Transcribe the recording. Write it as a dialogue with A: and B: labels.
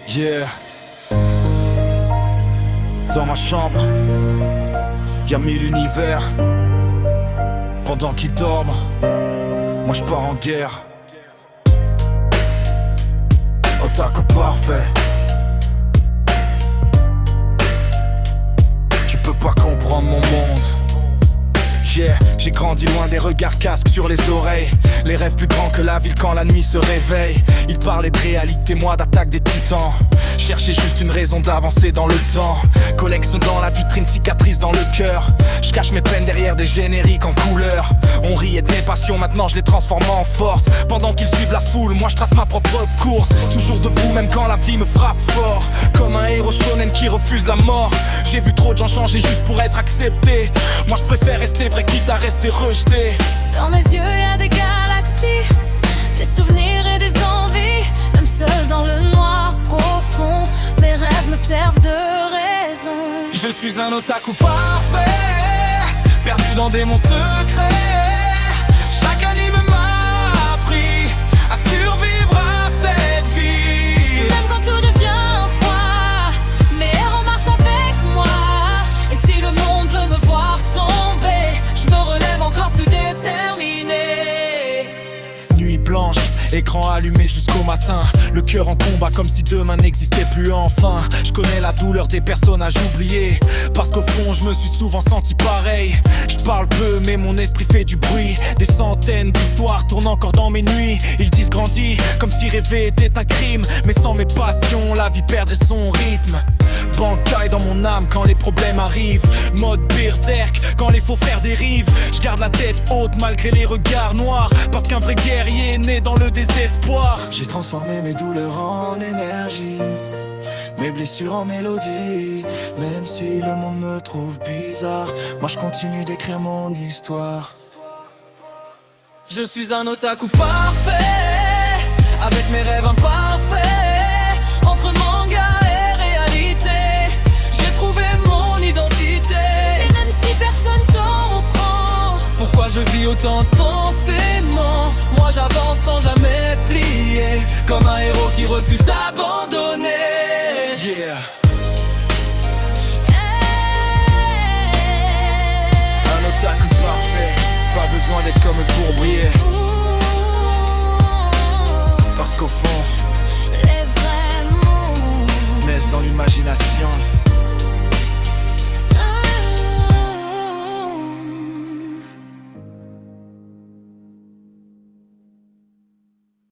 A: Yeah. Dans ma chambre, y'a 1000 univers. Pendant qu'ils dorment, moi je pars en guerre. Otaku parfait. Tu peux pas comprendre mon monde. Yeah, j'ai grandi loin des regards casques sur les oreilles. Les rêves plus grands que la ville quand la nuit se réveille. Ils parlaient de réalité, moi d'attaque des titans. Cherchais juste une raison d'avancer dans le temps. Collection dans la vitrine, cicatrice dans le cœur. Je cache mes peines derrière des génériques en couleur. On riait de mes passions, maintenant je les transforme en force. Pendant qu'ils suivent la foule, moi je trace ma propre course. Toujours debout même quand la vie me frappe fort. Comme un héros shonen qui refuse la mort. J'ai vu trop de gens changer juste pour être acceptés. Moi je préfère rester vrai quitte à rester rejeté.
B: Dans mes yeux y a des galaxies, des souvenirs et des envies. Même seul dans le noir profond, mes rêves me servent de raison.
A: Je suis un otaku parfait, perdu dans des mondes secrets. Chaque anime m'a appris à survivre à cette vie.
B: Même quand tout devient froid, mes héros marchent avec moi. Et si le monde veut me voir tomber, je me relève encore plus déterminé.
A: Nuit blanche, écran allumé jusqu'au matin. Le cœur en combat comme si demain n'existait plus enfin. Je connais la douleur des personnages oubliés, parce qu'au fond je me suis souvent senti pareil. Je parle peu mais mon esprit fait du bruit. Des centaines d'histoires tournent encore dans mes nuits. Ils disent grandis, comme si rêver était un crime. Mais sans mes passions, la vie perdrait son rythme. Bancaille dans mon âme quand les problèmes arrivent. Mode berserk quand les faux frères dérivent. Je garde la tête haute malgré les regards noirs, parce qu'un vrai guerrier est né dans le désespoir. J'ai transformé mes douleurs en énergie, mes blessures en mélodie. Même si le monde me trouve bizarre, moi je continue d'écrire mon histoire.
B: Je suis un otaku parfait, avec mes rêves imparfaits. Entre manga et réalité, j'ai trouvé mon identité. Et même si personne t'en reprend,
A: Pourquoi je vis autant
B: intensément, moi j'avance sans jamais plier.
A: comme un héros qui refuse d'abandonner.